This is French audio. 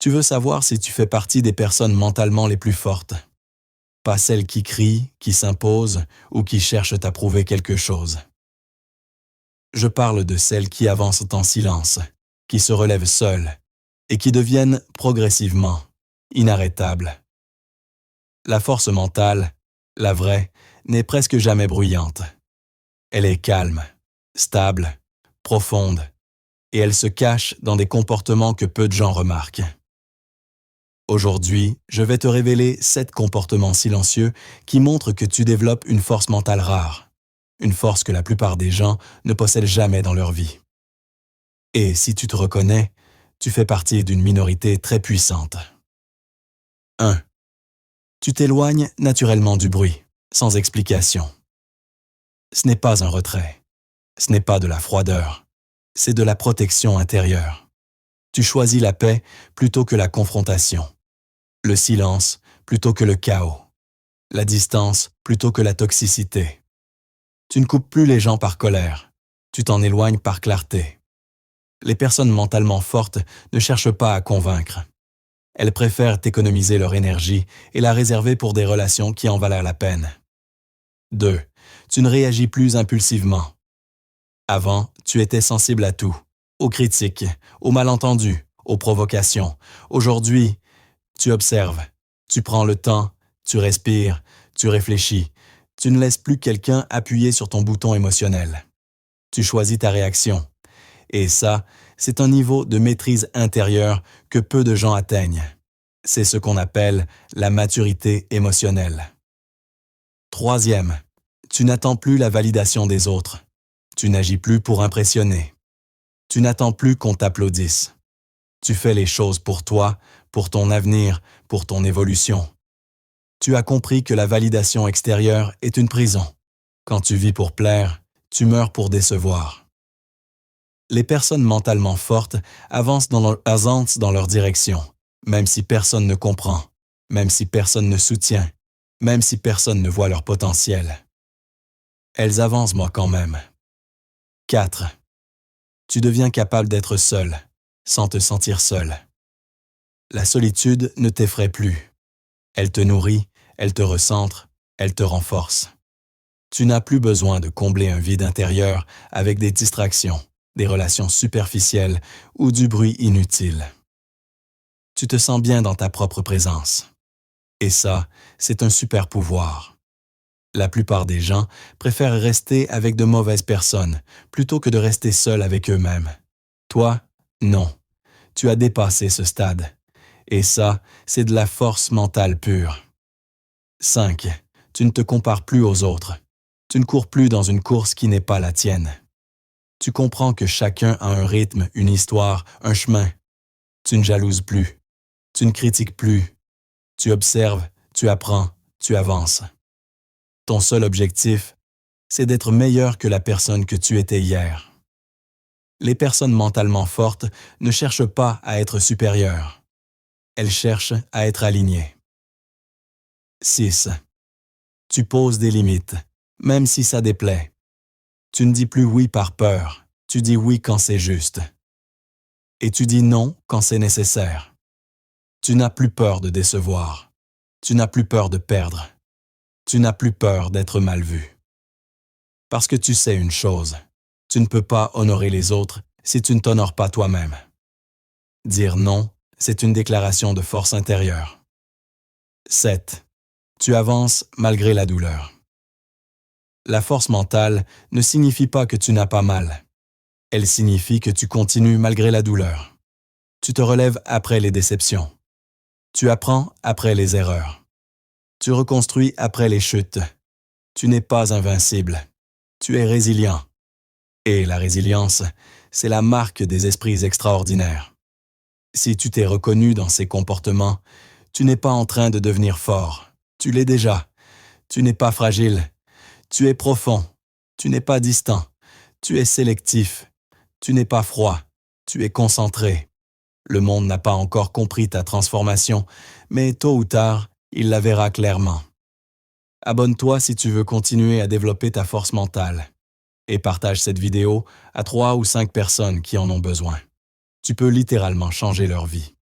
Tu veux savoir si tu fais partie des personnes mentalement les plus fortes. Pas celles qui crient, qui s'imposent ou qui cherchent à prouver quelque chose. Je parle de celles qui avancent en silence, qui se relèvent seules et qui deviennent progressivement inarrêtables. La force mentale, la vraie, n'est presque jamais bruyante. Elle est calme, stable, profonde, et elle se cache dans des comportements que peu de gens remarquent. Aujourd'hui, je vais te révéler 7 comportements silencieux qui montrent que tu développes une force mentale rare, une force que la plupart des gens ne possèdent jamais dans leur vie. Et si tu te reconnais, tu fais partie d'une minorité très puissante. 1. Tu t'éloignes naturellement du bruit, sans explication. Ce n'est pas un retrait, ce n'est pas de la froideur, c'est de la protection intérieure. Tu choisis la paix plutôt que la confrontation, le silence plutôt que le chaos, la distance plutôt que la toxicité. Tu ne coupes plus les gens par colère, tu t'en éloignes par clarté. Les personnes mentalement fortes ne cherchent pas à convaincre. Elles préfèrent économiser leur énergie et la réserver pour des relations qui en valent la peine. 2. Tu ne réagis plus impulsivement. Avant, tu étais sensible à tout, aux critiques, aux malentendus, aux provocations. Aujourd'hui, tu observes, tu prends le temps, tu respires, tu réfléchis. Tu ne laisses plus quelqu'un appuyer sur ton bouton émotionnel. Tu choisis ta réaction. Et ça, c'est un niveau de maîtrise intérieure que peu de gens atteignent. C'est ce qu'on appelle la maturité émotionnelle. 3. Tu n'attends plus la validation des autres. Tu n'agis plus pour impressionner. Tu n'attends plus qu'on t'applaudisse. Tu fais les choses pour toi, pour ton avenir, pour ton évolution. Tu as compris que la validation extérieure est une prison. Quand tu vis pour plaire, tu meurs pour décevoir. Les personnes mentalement fortes avancent dans leur direction, même si personne ne comprend, même si personne ne soutient, même si personne ne voit leur potentiel. Elles avancent moi quand même. 4. Tu deviens capable d'être seul, sans te sentir seul. La solitude ne t'effraie plus. Elle te nourrit, elle te recentre, elle te renforce. Tu n'as plus besoin de combler un vide intérieur avec des distractions, des relations superficielles ou du bruit inutile. Tu te sens bien dans ta propre présence. Et ça, c'est un super pouvoir. La plupart des gens préfèrent rester avec de mauvaises personnes plutôt que de rester seuls avec eux-mêmes. Toi, non. Tu as dépassé ce stade. Et ça, c'est de la force mentale pure. 5. Tu ne te compares plus aux autres. Tu ne cours plus dans une course qui n'est pas la tienne. Tu comprends que chacun a un rythme, une histoire, un chemin. Tu ne jalouses plus. Tu ne critiques plus. Tu observes, tu apprends, tu avances. Ton seul objectif, c'est d'être meilleur que la personne que tu étais hier. Les personnes mentalement fortes ne cherchent pas à être supérieures. Elles cherchent à être alignées. 6. Tu poses des limites, même si ça déplaît. Tu ne dis plus oui par peur, tu dis oui quand c'est juste. Et tu dis non quand c'est nécessaire. Tu n'as plus peur de décevoir. Tu n'as plus peur de perdre. Tu n'as plus peur d'être mal vu. Parce que tu sais une chose, tu ne peux pas honorer les autres si tu ne t'honores pas toi-même. Dire non, c'est une déclaration de force intérieure. 7. Tu avances malgré la douleur. La force mentale ne signifie pas que tu n'as pas mal. Elle signifie que tu continues malgré la douleur. Tu te relèves après les déceptions. Tu apprends après les erreurs. Tu reconstruis après les chutes. Tu n'es pas invincible. Tu es résilient. Et la résilience, c'est la marque des esprits extraordinaires. Si tu t'es reconnu dans ces comportements, tu n'es pas en train de devenir fort. Tu l'es déjà. Tu n'es pas fragile. Tu es profond. Tu n'es pas distant. Tu es sélectif. Tu n'es pas froid. Tu es concentré. Le monde n'a pas encore compris ta transformation, mais tôt ou tard, il la verra clairement. Abonne-toi si tu veux continuer à développer ta force mentale. Et partage cette vidéo à 3 ou 5 personnes qui en ont besoin. Tu peux littéralement changer leur vie.